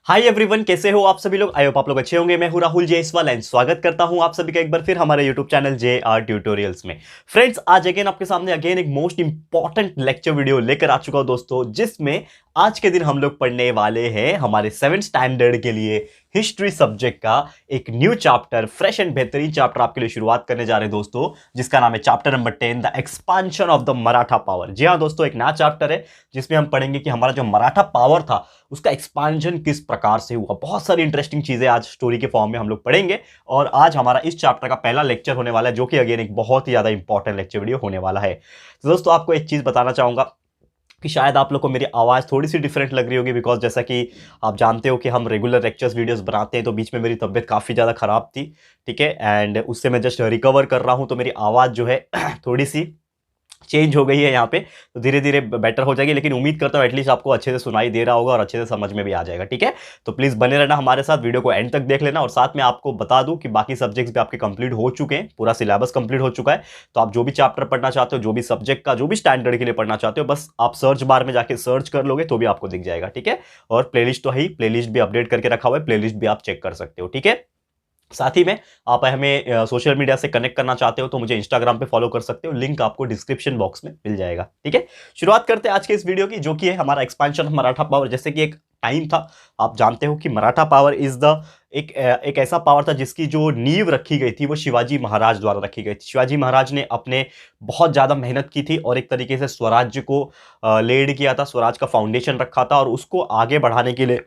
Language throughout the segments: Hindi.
हाय एवरीवन, कैसे हो आप सभी लोग। आई होप आप लोग अच्छे होंगे। मैं हूं राहुल जायसवाल एंड स्वागत करता हूं आप सभी का एक बार फिर हमारे यूट्यूब चैनल JR ट्यूटोरियल्स में। फ्रेंड्स, आज अगेन आपके सामने अगेन एक मोस्ट इंपॉर्टेंट लेक्चर वीडियो लेकर आ चुका हूं दोस्तों, जिसमें आज के दिन हम लोग पढ़ने वाले हैं हमारे 7th स्टैंडर्ड के लिए हिस्ट्री सब्जेक्ट का एक न्यू चैप्टर, फ्रेश एंड बेहतरीन चैप्टर आपके लिए शुरुआत करने जा रहे हैं दोस्तों, जिसका नाम है chapter number 10, the expansion of the Maratha power. जी हाँ दोस्तों, एक नया चैप्टर है जिसमें हम पढ़ेंगे कि हमारा जो मराठा पावर था उसका एक्सपांशन किस प्रकार से हुआ। बहुत सारी इंटरेस्टिंग चीजें आज स्टोरी के फॉर्म में हम लोग पढ़ेंगे और आज हमारा इस चैप्टर का पहला लेक्चर होने वाला है, जो कि अगेन एक बहुत ही ज्यादा इंपॉर्टेंट लेक्चर वीडियो होने वाला है। तो दोस्तों, आपको एक चीज बताना चाहूंगा कि शायद आप लोग को मेरी आवाज़ थोड़ी सी डिफरेंट लग रही होगी, बिकॉज जैसा कि आप जानते हो कि हम रेगुलर लेक्चर्स वीडियोस बनाते हैं, तो बीच में मेरी तबीयत काफ़ी ज़्यादा ख़राब थी, ठीक है, एंड उससे मैं जस्ट रिकवर कर रहा हूं, तो मेरी आवाज़ जो है थोड़ी सी चेंज हो गई है यहाँ पे, तो धीरे धीरे बेटर हो जाएगी। लेकिन उम्मीद करता हूँ एटलीस्ट आपको अच्छे से सुनाई दे रहा होगा और अच्छे से समझ में भी आ जाएगा, ठीक है। तो प्लीज़ बने रहना हमारे साथ, वीडियो को एंड तक देख लेना। और साथ में आपको बता दूं कि बाकी सब्जेक्ट्स भी आपके कंप्लीट हो चुके हैं, पूरा सिलेबस कंप्लीट हो चुका है। तो आप जो भी चैप्टर पढ़ना चाहते हो, जो भी सब्जेक्ट का जो भी स्टैंडर्ड के लिए पढ़ना चाहते हो, बस आप सर्च बार में जाके सर्च कर लोगे तो भी आपको दिख जाएगा, ठीक है। और प्लेलिस्ट तो है ही, प्लेलिस्ट भी अपडेट करके रखा हुआ है, प्लेलिस्ट भी आप चेक कर सकते हो, ठीक है। साथ ही में आप हमें सोशल मीडिया से कनेक्ट करना चाहते हो तो मुझे इंस्टाग्राम पे फॉलो कर सकते हो, लिंक आपको डिस्क्रिप्शन बॉक्स में मिल जाएगा, ठीक है। शुरुआत करते हैं आज के इस वीडियो की, जो कि है हमारा एक्सपेंशन ऑफ मराठा पावर। जैसे कि एक टाइम था, आप जानते हो कि मराठा पावर इज द एक ऐसा पावर था जिसकी जो नींव रखी गई थी वो शिवाजी महाराज द्वारा रखी गई थी। शिवाजी महाराज ने अपने बहुत ज़्यादा मेहनत की थी और एक तरीके से स्वराज्य को लेड किया था, स्वराज का फाउंडेशन रखा था, और उसको आगे बढ़ाने के लिए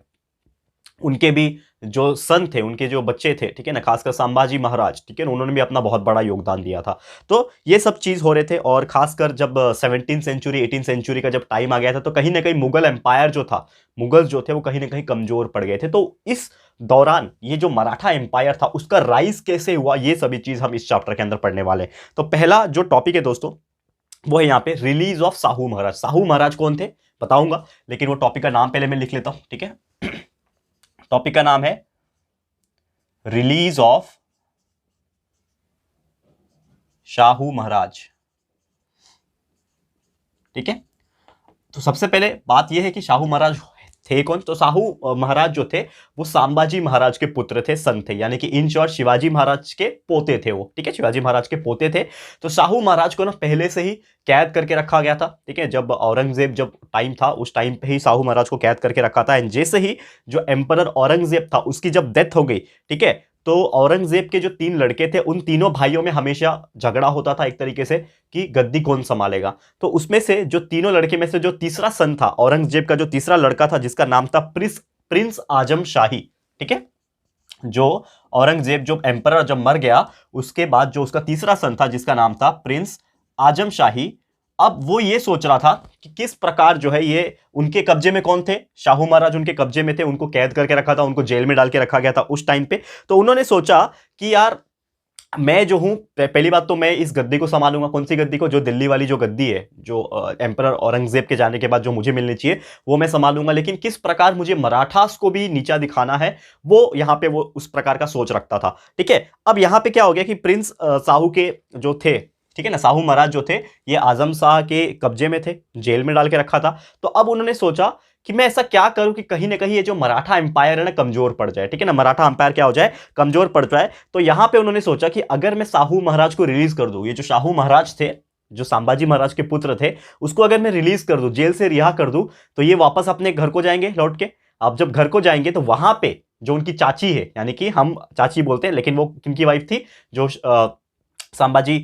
उनके भी जो सन थे, उनके जो बच्चे थे, ठीक है ना, खासकर संभाजी महाराज, ठीक है ना, उन्होंने भी अपना बहुत बड़ा योगदान दिया था। तो ये सब चीज़ हो रहे थे, और खासकर जब 17th सेंचुरी 18th सेंचुरी का जब टाइम आ गया था, तो कहीं ना कहीं मुगल एम्पायर जो था, मुगल जो थे वो कहीं ना कहीं कमजोर पड़ गए थे। तो इस दौरान ये जो मराठा एम्पायर था उसका राइज कैसे हुआ, ये सभी चीज़ हम इस चैप्टर के अंदर पढ़ने वाले हैं। तो पहला जो टॉपिक है दोस्तों वो है यहाँ पे रिलीज ऑफ साहू महाराज। साहू महाराज कौन थे बताऊंगा, लेकिन वो टॉपिक का नाम पहले मैं लिख लेता हूं, ठीक है। टॉपिक का नाम है रिलीज ऑफ शाहू महाराज, ठीक है। तो सबसे पहले बात यह है कि शाहू महाराज थे कौन। तो साहू महाराज जो थे वो संभाजी महाराज के पुत्र थे, सन थे, यानी कि इन शॉर्ट शिवाजी महाराज के पोते थे वो, ठीक है, शिवाजी महाराज के पोते थे। तो साहू महाराज को ना पहले से ही कैद करके रखा गया था, ठीक है। जब औरंगजेब जब टाइम था उस टाइम पे ही साहू महाराज को कैद करके रखा था। एंड जैसे ही जो एम्परर औरंगजेब था उसकी जब डेथ हो गई, ठीक है, तो औरंगजेब के जो 3 लड़के थे उन तीनों भाइयों में हमेशा झगड़ा होता था एक तरीके से कि गद्दी कौन संभालेगा। तो उसमें से जो तीनों लड़के में से जो तीसरा सन था, औरंगजेब का जो तीसरा लड़का था जिसका नाम था प्रिंस आजम शाही, ठीक है। जो औरंगजेब जो एम्परर जब मर गया उसके बाद जो उसका तीसरा सन था जिसका नाम था प्रिंस आजम शाही, अब वो ये सोच रहा था कि किस प्रकार जो है ये उनके कब्जे में कौन थे, शाहू महाराज उनके कब्जे में थे, उनको कैद करके रखा था, उनको जेल में डाल के रखा गया था उस टाइम पे। तो उन्होंने सोचा कि यार मैं जो हूं, पहली बात तो मैं इस गद्दी को संभालूंगा। कौन सी गद्दी को? जो दिल्ली वाली जो गद्दी है, जो एम्परर औरंगजेब के जाने के बाद जो मुझे मिलनी चाहिए वो मैं संभालूंगा, लेकिन किस प्रकार मुझे मराठास को भी नीचा दिखाना है वो यहां पे वो उस प्रकार का सोच रखता था, ठीक है। अब यहां पे क्या हो गया कि प्रिंस साहू के जो थे, ठीक है ना, साहू महाराज जो थे ये आजम शाह के कब्जे में थे, जेल में डाल के रखा था। तो अब उन्होंने सोचा कि मैं ऐसा क्या करूं कि कहीं ना कहीं ये जो मराठा एम्पायर है ना कमजोर पड़ जाए, ठीक है ना, मराठा एम्पायर क्या हो जाए, कमजोर पड़ जाए। तो यहां पे उन्होंने सोचा कि अगर मैं साहू महाराज को रिलीज कर दूं, ये जो शाहू महाराज थे जो संभाजी महाराज के पुत्र थे, उसको अगर मैं रिलीज कर दूं, जेल से रिहा कर दूं, तो ये वापस अपने घर को जाएंगे लौट के। अब जब घर को जाएंगे तो वहां पे जो उनकी चाची है, यानी कि हम चाची बोलते हैं लेकिन वो किनकी वाइफ थी, जो संभाजी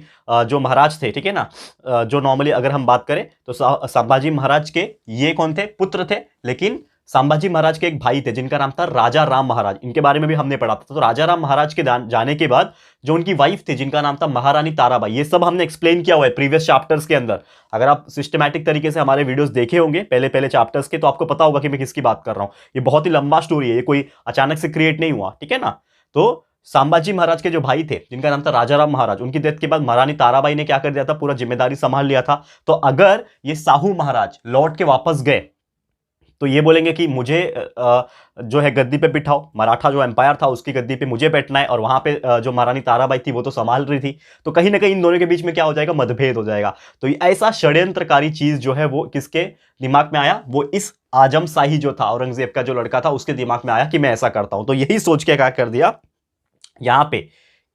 जो महाराज थे, ठीक है ना, जो नॉर्मली अगर हम बात करें तो संभाजी महाराज के ये कौन थे, पुत्र थे, लेकिन संभाजी महाराज के एक भाई थे जिनका नाम था राजा राम महाराज। इनके बारे में भी हमने पढ़ा था। तो राजा राम महाराज के जाने के बाद जो उनकी वाइफ थी जिनका नाम था महारानी ताराबाई, ये सब हमने एक्सप्लेन किया हुआ है प्रीवियस चैप्टर्स के अंदर। अगर आप सिस्टमैटिक तरीके से हमारे वीडियोस देखे होंगे पहले पहले चैप्टर्स के, तो आपको पता होगा कि मैं किसकी बात कर रहा हूं। ये बहुत ही लंबा स्टोरी है, ये कोई अचानक से क्रिएट नहीं हुआ, ठीक है ना। तो संभाजी महाराज के जो भाई थे जिनका नाम था राजाराम महाराज, उनकी डेथ के बाद महारानी ताराबाई ने क्या कर दिया था, पूरा जिम्मेदारी संभाल लिया था। तो अगर ये साहू महाराज लौट के वापस गए तो ये बोलेंगे कि मुझे जो है गद्दी पे बिठाओ, मराठा जो एम्पायर था उसकी गद्दी पे मुझे बैठना है, और वहां पे जो महारानी ताराबाई थी वो तो संभाल रही थी। तो कहीं ना कहीं इन दोनों के बीच में क्या हो जाएगा, मतभेद हो जाएगा। तो ऐसा षड्यंत्रकारी चीज जो है वो किसके दिमाग में आया, वो इस आजम शाही जो था, औरंगजेब का जो लड़का था, उसके दिमाग में आया कि मैं ऐसा करता हूं। तो यही सोच के क्या कर दिया, यहां पे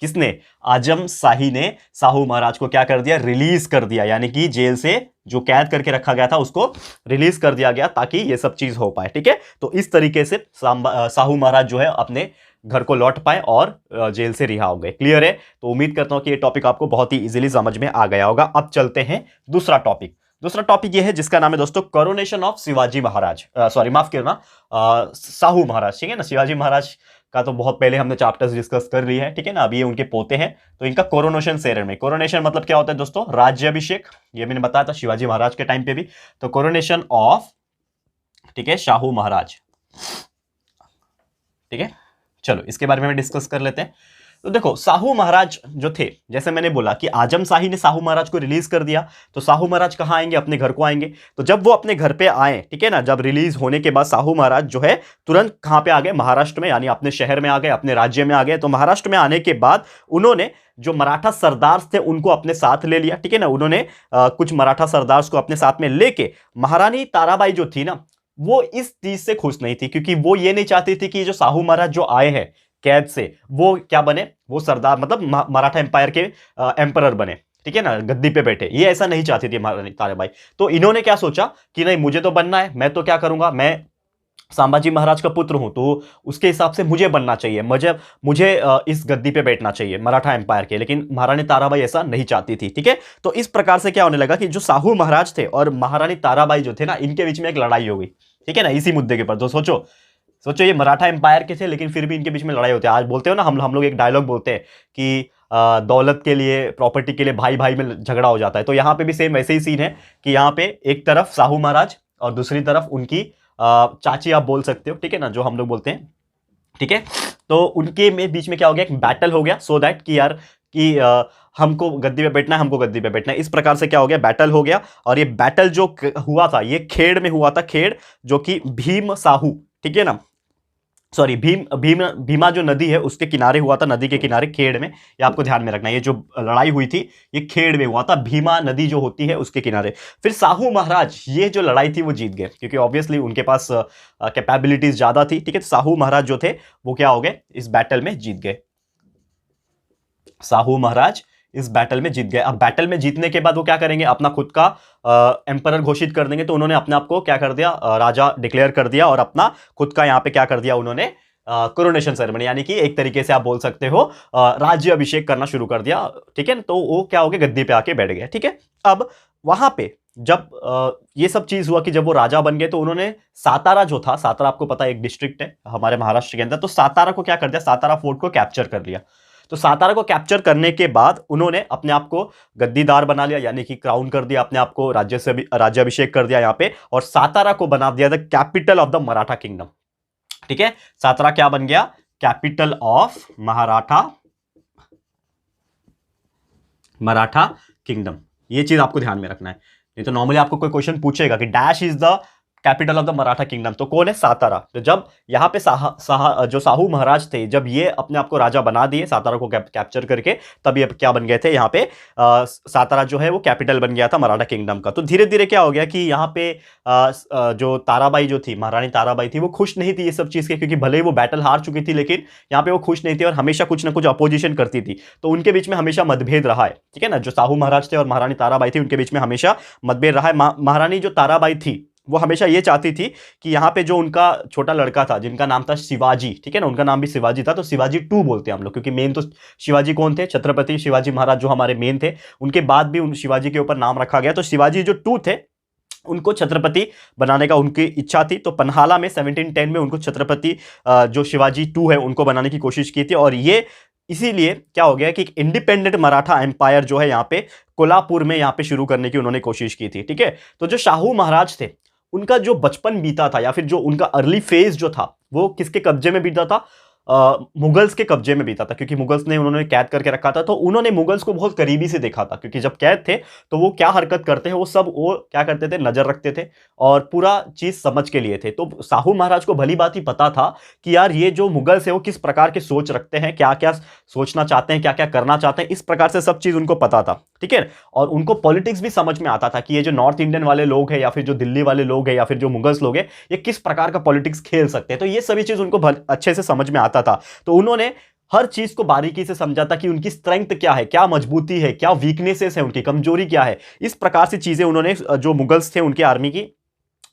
किसने, आजम शाही ने साहू महाराज को क्या कर दिया, रिलीज कर दिया। यानी कि जेल से जो कैद करके रखा गया था उसको रिलीज कर दिया गया, ताकि ये सब चीज हो पाए। ठीक है, तो इस तरीके से साहू महाराज जो है अपने घर को लौट पाए और जेल से रिहा हो गए। क्लियर है? तो उम्मीद करता हूं कि ये टॉपिक आपको बहुत ही इजीली समझ में आ गया होगा। अब चलते हैं दूसरा टॉपिक। दूसरा टॉपिक ये है जिसका नाम है दोस्तों coronation of Shivaji Maharaj, sorry माफ करना, साहू महाराज। ठीक है ना, शिवाजी महाराज का तो बहुत पहले हमने चैप्टर्स डिस्कस कर लिए हैं। ठीक है ना, अभी ये उनके पोते हैं, तो इनका कोरोनेशन सेरेमनी, कोरोनेशन मतलब क्या होता है दोस्तों, राज्याभिषेक। ये मैंने बताया था शिवाजी महाराज के टाइम पे भी। तो कोरोनेशन ऑफ, ठीक है, शाहू महाराज। ठीक है, चलो इसके बारे में डिस्कस कर लेते हैं। तो देखो, साहू महाराज जो थे, जैसे मैंने बोला कि आजम शाही ने साहू महाराज को रिलीज कर दिया, तो साहू महाराज कहां आएंगे, अपने घर को आएंगे। तो जब वो अपने घर पे आए, ठीक है ना, जब रिलीज होने के बाद साहू महाराज जो है तुरंत कहां पे आ गए, महाराष्ट्र में, यानी अपने शहर में आ गए, अपने राज्य में आ गए। तो महाराष्ट्र में आने के बाद उन्होंने जो मराठा सरदार थे उनको अपने साथ ले लिया। ठीक है ना, उन्होंने कुछ मराठा सरदार को अपने साथ में लेके, महारानी ताराबाई जो थी ना, वो इस चीज से खुश नहीं थी, क्योंकि वो ये नहीं चाहती थी कि जो साहू महाराज जो आए हैं कैद से, वो क्या बने, वो सरदार मतलब मराठा एम्पायर के एम्परर बने। ठीक है ना, गद्दी पे बैठे, ये ऐसा नहीं चाहती थी महारानी ताराबाई। तो इन्होंने क्या सोचा कि नहीं, मुझे तो बनना है, मैं तो क्या करूंगा, मैं संभाजी महाराज का पुत्र हूं, तो उसके हिसाब से मुझे बनना चाहिए, मुझे इस गद्दी पे बैठना चाहिए मराठा एम्पायर के। लेकिन महारानी ताराबाई ऐसा नहीं चाहती थी। ठीक है, तो इस प्रकार से क्या होने लगा कि जो साहू महाराज थे और महारानी ताराबाई जो थे ना, इनके बीच में एक लड़ाई हो गई। ठीक है ना, इसी मुद्दे के ऊपर। तो सोचो ये मराठा एम्पायर के थे, लेकिन फिर भी इनके बीच में लड़ाई होती है। आज बोलते हो ना, हम लोग एक डायलॉग बोलते हैं कि दौलत के लिए, प्रॉपर्टी के लिए भाई भाई में झगड़ा हो जाता है। तो यहाँ पे भी सेम वैसे ही सीन है कि यहाँ पे एक तरफ साहू महाराज और दूसरी तरफ उनकी चाची आप बोल सकते हो। ठीक है ना, जो हम लोग बोलते हैं। ठीक है, तो उनके में बीच में क्या हो गया, एक बैटल हो गया, सो दैट कि यार कि हमको गद्दी पे बैठना है, हमको गद्दी पे बैठना है। इस प्रकार से क्या हो गया, बैटल हो गया। और ये बैटल जो हुआ था, ये खेड़ में हुआ था, खेड़ जो कि भीम साहू, ठीक है ना, सॉरी भीमा जो नदी है उसके किनारे हुआ था, नदी के किनारे खेड़ में। ये आपको ध्यान में रखना है, ये जो लड़ाई हुई थी ये खेड़ में हुआ था, भीमा नदी जो होती है उसके किनारे। फिर साहू महाराज ये जो लड़ाई थी वो जीत गए, क्योंकि ऑब्वियसली उनके पास कैपेबिलिटीज ज्यादा थी। ठीक है, तो साहू महाराज जो थे वो क्या हो गए, इस बैटल में जीत गए। साहू महाराज इस बैटल में जीत गए। अब बैटल में जीतने के बाद वो क्या करेंगे, अपना खुद का एम्परर घोषित कर देंगे। तो उन्होंने अपने आप को क्या कर दिया, राजा डिक्लेयर कर दिया, और अपना खुद का यहाँ पे क्या कर दिया उन्होंने, कोरोनेशन सेरेमनी, यानी कि एक तरीके से आप बोल सकते हो राज्य अभिषेक करना शुरू कर दिया। ठीक है, तो वो क्या हो गया, गद्दी पे आके बैठ गए। ठीक है, अब वहां पे जब ये सब चीज हुआ कि जब वो राजा बन गए, तो उन्होंने सातारा जो था, सातारा आपको पता है एक डिस्ट्रिक्ट है हमारे महाराष्ट्र के अंदर, तो सातारा को क्या कर दिया, सातारा फोर्ट को कैप्चर कर लिया। तो सातारा को कैप्चर करने के बाद उन्होंने अपने आप को गद्दीदार बना लिया, यानी कि क्राउन कर दिया अपने आप को, राज्याभिषेक कर दिया यहाँ पे, और सातारा को बना दिया the capital of the Maratha kingdom. ठीक है, सातारा क्या बन गया, कैपिटल ऑफ मराठा किंगडम। ये चीज आपको ध्यान में रखना है, नहीं तो नॉर्मली आपको कोई क्वेश्चन पूछेगा कि dash is the capital of the Maratha kingdom, तो कौन है, सातारा। तो जब यहां पे जो साहू महाराज थे, जब ये अपने आप को राजा बना दिए सातारा को कैप्चर करके, तब ये क्या बन गए थे, यहाँ पे सातारा जो है वो कैपिटल बन गया था मराठा किंगडम का। तो धीरे धीरे क्या हो गया कि यहाँ पे जो ताराबाई जो थी, महारानी ताराबाई थी, वो खुश नहीं थी ये सब चीज के, क्योंकि भले ही वो बैटल हार चुकी थी, लेकिन यहाँ पे वो खुश नहीं थी और हमेशा कुछ ना कुछ अपोजिशन करती थी। तो उनके बीच में हमेशा मतभेद रहा है। ठीक है ना, जो साहू महाराज थे और महारानी ताराबाई थी, उनके बीच में हमेशा मतभेद रहा है। महारानी जो ताराबाई थी वो हमेशा ये चाहती थी कि यहाँ पे जो उनका छोटा लड़का था, जिनका नाम था शिवाजी, ठीक है ना, उनका नाम भी शिवाजी था, तो शिवाजी 2 बोलते हैं हम लोग, क्योंकि मेन तो शिवाजी कौन थे, छत्रपति शिवाजी महाराज जो हमारे मेन थे, उनके बाद भी उन शिवाजी के ऊपर नाम रखा गया। तो शिवाजी जो 2 थे उनको छत्रपति बनाने का उनकी इच्छा थी। तो पन्हाला में 1710 में उनको छत्रपति जो शिवाजी 2 है उनको बनाने की कोशिश की थी। और ये इसीलिए क्या हो गया कि एक इंडिपेंडेंट मराठा एम्पायर जो है यहाँ पे कोल्हापुर में यहाँ पे शुरू करने की उन्होंने कोशिश की थी। ठीक है, तो जो शाहू महाराज थे उनका जो बचपन बीता था, या फिर जो उनका अर्ली फेज जो था, वो किसके कब्जे में बीता था, मुगल्स के कब्जे में बीता था, क्योंकि मुगल्स ने उन्होंने कैद करके रखा था। तो उन्होंने मुगल्स को बहुत करीबी से देखा था, क्योंकि जब कैद थे तो वो क्या हरकत करते हैं वो सब वो क्या करते थे, नजर रखते थे और पूरा चीज समझ के लिए थे। तो साहू महाराज को भली बात ही पता था कि यार ये जो मुगल्स है वो किस प्रकार के सोच रखते हैं, क्या क्या सोचना चाहते हैं, क्या क्या करना चाहते हैं, इस प्रकार से सब चीज उनको पता था, ठीक है। और उनको पॉलिटिक्स भी समझ में आता था कि ये जो नॉर्थ इंडियन वाले लोग हैं या फिर जो दिल्ली वाले लोग हैं या फिर जो मुगल्स लोग हैं ये किस प्रकार का पॉलिटिक्स खेल सकते हैं। तो ये सभी चीज उनको अच्छे से समझ में आता था। तो उन्होंने हर चीज को बारीकी से समझा था कि उनकी स्ट्रेंथ क्या है, क्या मजबूती है, क्या वीकनेसेस है, उनकी कमजोरी क्या है। इस प्रकार से चीजें उन्होंने जो मुगल्स थे उनकी आर्मी की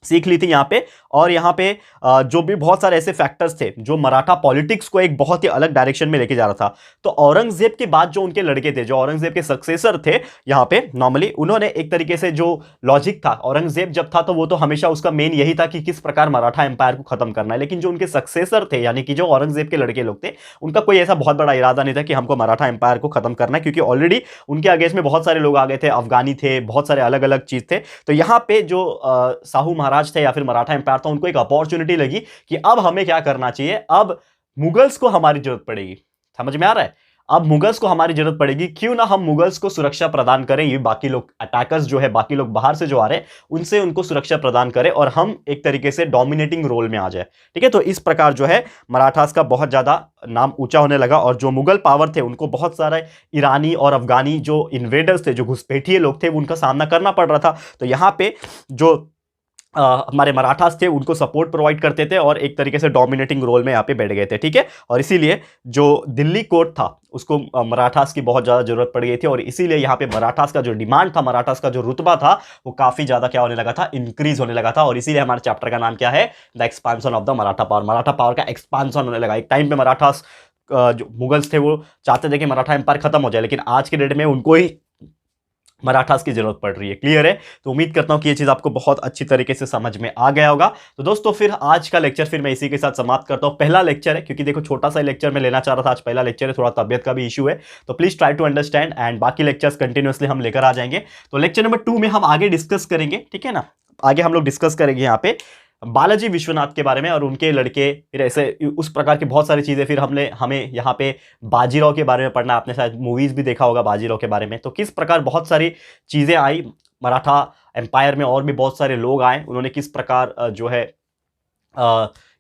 सीख ली थी यहां पे। और यहां पे जो भी बहुत सारे ऐसे फैक्टर्स थे जो मराठा पॉलिटिक्स को एक बहुत ही अलग डायरेक्शन में लेके जा रहा था। तो औरंगजेब के बाद जो उनके लड़के थे, जो औरंगजेब के सक्सेसर थे यहां पे, नॉर्मली उन्होंने एक तरीके से जो लॉजिक था, औरंगजेब जब था तो वो तो हमेशा उसका मेन यही था कि किस प्रकार मराठा एम्पायर को खत्म करना है। लेकिन जो उनके सक्सेसर थे यानी कि जो औरंगजेब के लड़के लोग थे, उनका कोई ऐसा बहुत बड़ा इरादा नहीं था कि हमको मराठा एम्पायर को खत्म करना है, क्योंकि ऑलरेडी उनके अगेंस्ट में बहुत सारे लोग आ गए थे, अफगानी थे, बहुत सारे अलग अलग चीज थे। तो यहां पे जो साहू महाराज थे या फिर मराठा एम्पायर था, उनको एक अपॉर्चुनिटी लगी कि अब हमें क्या करना चाहिए, अब मुगल्स को हमारी जरूरत पड़ेगी। समझ में आ रहा है? अब मुगल्स को हमारी जरूरत पड़ेगी, क्यों ना हम मुगल्स को सुरक्षा प्रदान करें, ये बाकी लोग अटैकर्स जो है, बाकी लोग बाहर से जो आ रहे हैं उनसे उनको सुरक्षा प्रदान करें और हम एक तरीके से डोमिनेटिंग रोल में आ जाए, ठीक है। तो इस प्रकार जो है मराठास का बहुत ज्यादा नाम ऊंचा होने लगा और जो मुगल पावर थे उनको बहुत सारे ईरानी और अफगानी जो इन्वेडर्स थे, जो घुसपैठिए लोग थे, उनका सामना करना पड़ रहा था। तो यहां पे जो हमारे मराठास थे उनको सपोर्ट प्रोवाइड करते थे और एक तरीके से डोमिनेटिंग रोल में यहाँ पे बैठ गए थे, ठीक है। और इसीलिए जो दिल्ली कोर्ट था उसको मराठास की बहुत ज़्यादा जरूरत पड़ गई थी और इसीलिए यहाँ पे मराठास का जो डिमांड था, मराठास का जो रुतबा था वो काफ़ी ज़्यादा क्या होने लगा था, इंक्रीज होने लगा था। और इसीलिए हमारे चैप्टर का नाम क्या है, the expansion of the Maratha power. Maratha power का एक्सपांसन होने लगा। एक टाइम पे मराठास जो मुगल्स थे वो चाहते थे कि मराठा एम्पायर खत्म हो जाए, लेकिन आज के डेट में उनको ही मराठास की जरूरत पड़ रही है। क्लियर है? तो उम्मीद करता हूं कि ये चीज आपको बहुत अच्छी तरीके से समझ में आ गया होगा। तो दोस्तों फिर आज का लेक्चर फिर मैं इसी के साथ समाप्त करता हूं। पहला लेक्चर है, क्योंकि देखो छोटा सा लेक्चर मैं लेना चाह रहा था, आज पहला लेक्चर है, थोड़ा तबियत का भी इशू है, तो please try to understand and बाकी लेक्चर्स कंटिन्यूअसली हम लेकर आ जाएंगे। तो लेक्चर नंबर 2 में हम आगे डिस्कस करेंगे, ठीक है ना। आगे हम लोग डिस्कस करेंगे यहाँ पे बालाजी विश्वनाथ के बारे में और उनके लड़के, फिर ऐसे उस प्रकार की बहुत सारी चीजें। फिर हमें यहाँ पे बाजीराव के बारे में पढ़ना, आपने शायद मूवीज भी देखा होगा बाजीराव के बारे में। तो किस प्रकार बहुत सारी चीजें आई मराठा एम्पायर में, और भी बहुत सारे लोग आए, उन्होंने किस प्रकार जो है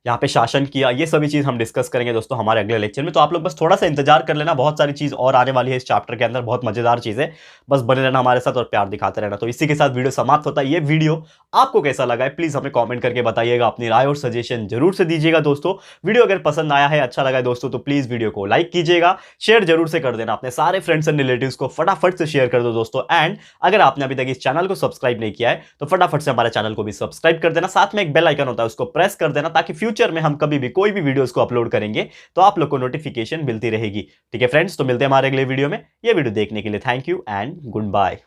यहाँ पे शासन किया, ये सभी चीज हम डिस्कस करेंगे दोस्तों हमारे अगले लेक्चर में। तो आप लोग बस थोड़ा सा इंतजार कर लेना, बहुत सारी चीज और आने वाली है इस चैप्टर के अंदर, बहुत मजेदार चीजें। बस बने रहना हमारे साथ और प्यार दिखाते रहना। तो इसी के साथ वीडियो समाप्त होता है। ये वीडियो आपको कैसा लगा है प्लीज हमें कॉमेंट करके बताइएगा, अपनी राय और सजेशन जरूर से दीजिएगा दोस्तों। वीडियो अगर पसंद आया है, अच्छा लगा है दोस्तों, तो प्लीज वीडियो को लाइक कीजिएगा, शेयर जरूर से कर देना, अपने सारे फ्रेंड्स एंड रिलेटिव्स को फटाफट से शेयर कर दो दोस्तों। एंड अगर आपने अभी तक इस चैनल को सब्सक्राइब नहीं किया है तो फटाफट से हमारे चैनल को भी सब्सक्राइब कर देना, साथ में एक बेल आइकन होता है उसको प्रेस कर देना, ताकि फ्यूचर में हम कभी भी कोई भी वीडियोस को अपलोड करेंगे तो आप लोग को नोटिफिकेशन मिलती रहेगी, ठीक है फ्रेंड्स। तो मिलते हैं हमारे अगले वीडियो में। ये वीडियो देखने के लिए thank you and good bye.